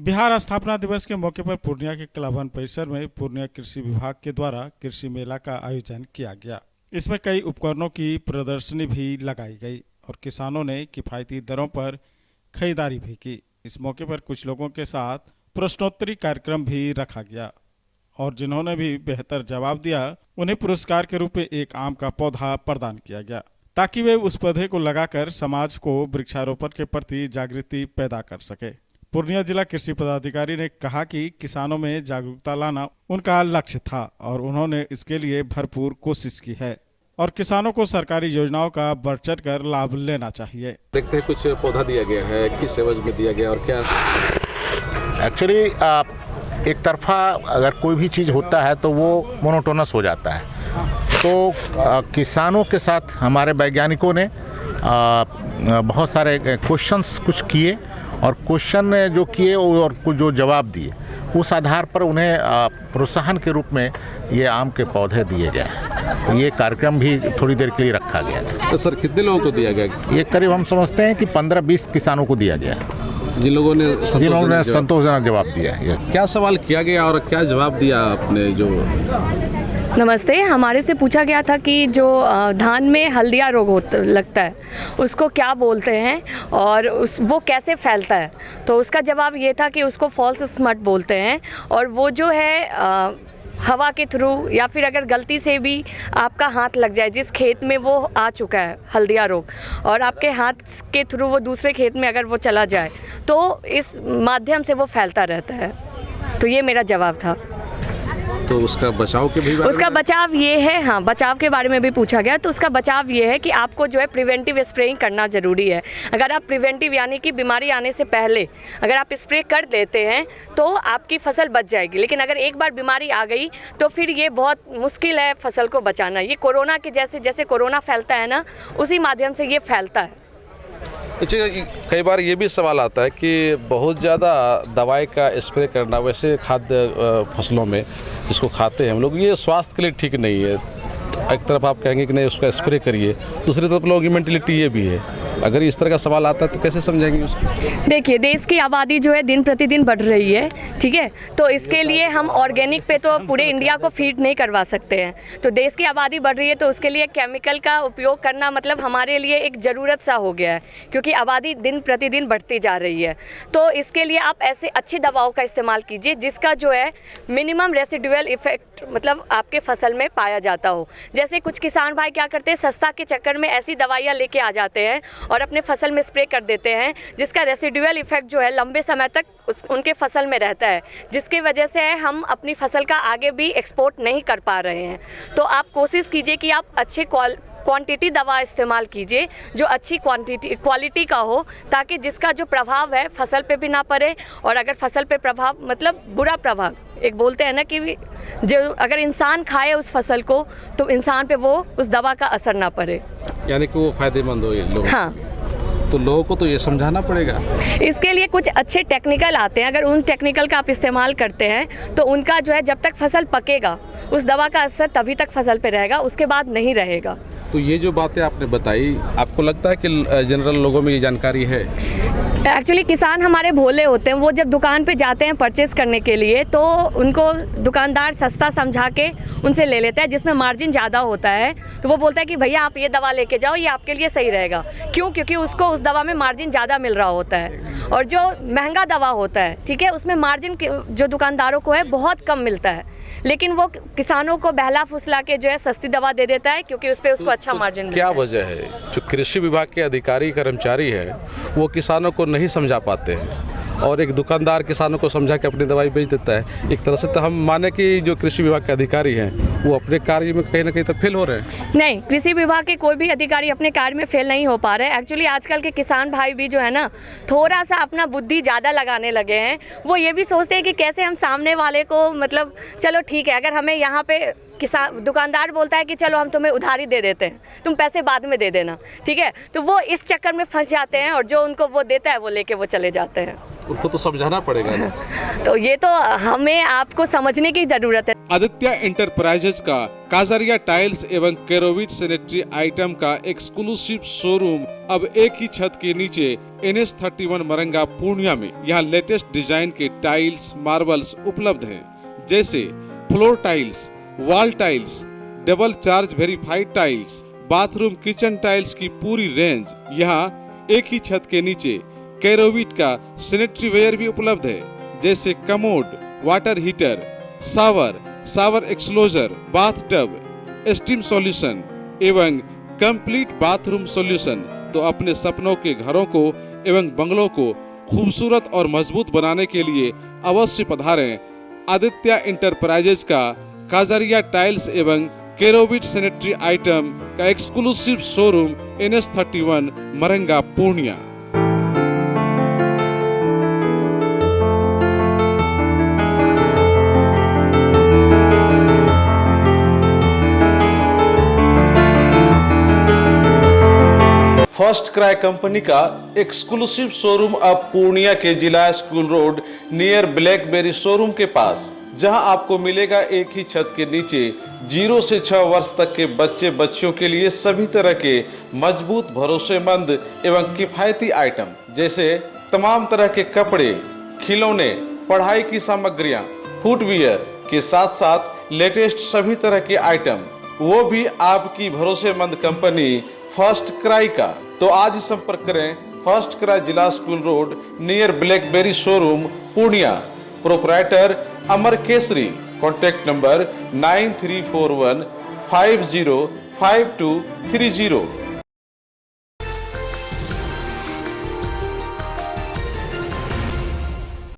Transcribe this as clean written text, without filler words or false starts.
बिहार स्थापना दिवस के मौके पर पूर्णिया के कला भवन परिसर में पूर्णिया कृषि विभाग के द्वारा कृषि मेला का आयोजन किया गया। इसमें कई उपकरणों की प्रदर्शनी भी लगाई गई और किसानों ने किफायती दरों पर खरीदारी भी की। इस मौके पर कुछ लोगों के साथ प्रश्नोत्तरी कार्यक्रम भी रखा गया और जिन्होंने भी बेहतर जवाब दिया उन्हें पुरस्कार के रूप में एक आम का पौधा प्रदान किया गया ताकि वे उस पौधे को लगाकर समाज को वृक्षारोपण के प्रति जागृति पैदा कर सके। पूर्णिया जिला कृषि पदाधिकारी ने कहा कि किसानों में जागरूकता लाना उनका लक्ष्य था और उन्होंने इसके लिए भरपूर कोशिश की है और किसानों को सरकारी योजनाओं का बढ़ चढ़ कर लाभ लेना चाहिए। देखते हैं कुछ पौधा दिया गया है, किस एवज में दिया गया और क्या। एक्चुअली एक तरफा अगर कोई भी चीज़ होता है तो वो मोनोटोनस हो जाता है, तो किसानों के साथ हमारे वैज्ञानिकों ने बहुत सारे क्वेश्चंस कुछ किए और क्वेश्चन जो किए और कुछ जो जवाब दिए उस आधार पर उन्हें प्रोत्साहन के रूप में ये आम के पौधे दिए गए। तो ये कार्यक्रम भी थोड़ी देर के लिए रखा गया था। तो सर कितने लोगों को दिया गया? ये करीब हम समझते हैं कि 15-20 किसानों को दिया गया, जिन लोगों ने संतोषजनक जवाब दिया। क्या सवाल किया गया और क्या जवाब दिया आपने? जो नमस्ते, हमारे से पूछा गया था कि जो धान में हल्दिया रोग लगता है उसको क्या बोलते हैं और वो कैसे फैलता है। तो उसका जवाब ये था कि उसको फॉल्स स्मट बोलते हैं और वो जो है हवा के थ्रू या फिर अगर गलती से भी आपका हाथ लग जाए, जिस खेत में वो आ चुका है हल्दिया रोग, और आपके हाथ के थ्रू वो दूसरे खेत में अगर वो चला जाए तो इस माध्यम से वो फैलता रहता है। तो ये मेरा जवाब था। तो उसका बचाव के भी उसका बचाव ये है, हाँ, बचाव के बारे में भी पूछा गया। तो उसका बचाव ये है कि आपको जो है प्रिवेंटिव स्प्रेइंग करना ज़रूरी है। अगर आप प्रिवेंटिव यानी कि बीमारी आने से पहले अगर आप स्प्रे कर देते हैं तो आपकी फसल बच जाएगी, लेकिन अगर एक बार बीमारी आ गई तो फिर ये बहुत मुश्किल है फसल को बचाना। ये कोरोना के जैसे कोरोना फैलता है ना, उसी माध्यम से ये फैलता है। अच्छा, कई बार ये भी सवाल आता है कि बहुत ज़्यादा दवाई का स्प्रे करना, वैसे खाद्य फसलों में जिसको खाते हैं हम लोग, ये स्वास्थ्य के लिए ठीक नहीं है। एक तरफ आप कहेंगे कि नहीं उसका स्प्रे करिए, दूसरी तरफ लोगों की मेंटलिटी ये भी है। अगर इस तरह का सवाल आता है तो कैसे समझेंगे उसको? देखिए, देश की आबादी जो है दिन प्रतिदिन बढ़ रही है, ठीक है, तो इसके लिए हम ऑर्गेनिक पे तो पूरे इंडिया को फीड नहीं करवा सकते हैं। तो देश की आबादी बढ़ रही है तो उसके लिए केमिकल का उपयोग करना मतलब हमारे लिए एक ज़रूरत सा हो गया है, क्योंकि आबादी दिन प्रतिदिन बढ़ती जा रही है। तो इसके लिए आप ऐसे अच्छी दवाओं का इस्तेमाल कीजिए जिसका जो है मिनिमम रेसिडुअल इफेक्ट मतलब आपके फसल में पाया जाता हो। जैसे कुछ किसान भाई क्या करते हैं, सस्ता के चक्कर में ऐसी दवाइयाँ लेके आ जाते हैं और अपने फसल में स्प्रे कर देते हैं, जिसका रेसिडुअल इफेक्ट जो है लंबे समय तक उनके फसल में रहता है, जिसकी वजह से हम अपनी फसल का आगे भी एक्सपोर्ट नहीं कर पा रहे हैं। तो आप कोशिश कीजिए कि आप अच्छे क्वांटिटी दवा इस्तेमाल कीजिए जो अच्छी क्वालिटी का हो, ताकि जिसका जो प्रभाव है फसल पे भी ना पड़े। और अगर फसल पे प्रभाव मतलब बुरा प्रभाव, एक बोलते हैं ना कि जो अगर इंसान खाए उस फसल को तो इंसान पे वो उस दवा का असर ना पड़े, यानी कि वो फायदेमंद हो ये लोग। हाँ, तो लोगों को तो ये समझाना पड़ेगा। इसके लिए कुछ अच्छे टेक्निकल आते हैं, अगर उन टेक्निकल का आप इस्तेमाल करते हैं तो उनका जो है जब तक फसल पकेगा उस दवा का असर तभी तक फसल पे रहेगा, उसके बाद नहीं रहेगा। तो ये जो बातें आपने बताई, आपको लगता है कि जनरल लोगों में ये जानकारी है? एक्चुअली किसान हमारे भोले होते हैं, वो जब दुकान पे जाते हैं परचेज़ करने के लिए तो उनको दुकानदार सस्ता समझा के उनसे ले लेता है, जिसमें मार्जिन ज़्यादा होता है। तो वो बोलता है कि भैया आप ये दवा लेके जाओ, ये आपके लिए सही रहेगा। क्यों? क्योंकि उसको उस दवा में मार्जिन ज़्यादा मिल रहा होता है, और जो महंगा दवा होता है, ठीक है, उसमें मार्जिन जो दुकानदारों को है बहुत कम मिलता है, लेकिन वो किसानों को बहला फुसला के जो है सस्ती दवा दे देता है क्योंकि उस पर उसको अच्छा मार्जिन मिलता है। क्या वजह है जो कृषि विभाग के अधिकारी कर्मचारी है वो किसानों को नहीं समझा पाते हैं और एक दुकानदार किसानों को समझा के अपनी दवाई बेच देता है? एक तरह से तो हम माने कि जो कृषि विभाग के अधिकारी हैं वो अपने कार्य में कहीं ना कहीं तो फेल हो रहे हैं। नहीं, कृषि विभाग के कोई भी अधिकारी अपने कार्य में फेल नहीं हो पा रहे हैं। एक्चुअली आजकल के किसान भाई भी जो है ना थोड़ा सा अपना बुद्धि ज़्यादा लगाने लगे हैं। वो ये भी सोचते हैं कि कैसे हम सामने वाले को मतलब चलो ठीक है, अगर हमें यहाँ पे किसान दुकानदार बोलता है कि चलो हम तुम्हें उधारी दे देते हैं, तुम पैसे बाद में दे देना, ठीक है। तो वो इस चक्कर में फंस जाते हैं और जो उनको वो देता है वो लेके वो चले जाते हैं। उनको तो समझाना पड़ेगा ना। तो ये तो हमें आपको समझने की ज़रूरत है। आदित्य एंटरप्राइजेज का काजरिया टाइल्स एवं केरोविट सैनिटरी आइटम का एक्सक्लूसिव शोरूम अब एक ही छत के नीचे NH31 मरंगा पूर्णिया में। यहाँ लेटेस्ट डिजाइन के टाइल्स, मार्बल्स उपलब्ध हैं, जैसे floor tiles, wall tiles, double charge verified tiles, bathroom kitchen tiles की पूरी रेंज। यहाँ एक ही छत के नीचे केरोविट का सैनिटरी वेयर भी उपलब्ध है, जैसे commode, water heater, shower enclosure, bath tub, steam solution एवं कंप्लीट बाथरूम सॉल्यूशन। तो अपने सपनों के घरों को एवं बंगलों को खूबसूरत और मजबूत बनाने के लिए अवश्य पधारें आदित्य एंटरप्राइजेज का काजरिया टाइल्स एवं केरोविट सैनिटरी आइटम का exclusive showroom NH31 Maranga Purnia. First cry company का एक्सक्लूसिव शोरूम अब पूर्णिया के जिला school road near BlackBerry showroom के पास, जहां आपको मिलेगा एक ही छत के नीचे 0 से 6 वर्ष तक के बच्चे बच्चियों के लिए सभी तरह के मजबूत, भरोसेमंद एवं किफायती आइटम, जैसे तमाम तरह के कपड़े, खिलौने, पढ़ाई की सामग्रियां, फुटवियर के साथ साथ लेटेस्ट सभी तरह के आइटम, वो भी आपकी भरोसेमंद कंपनी फर्स्ट क्राई का। तो आज ही संपर्क करें फर्स्ट क्राई जिला school road near BlackBerry showroom Purnia. Proprietor Amar Kesari. Contact number 9341 505230।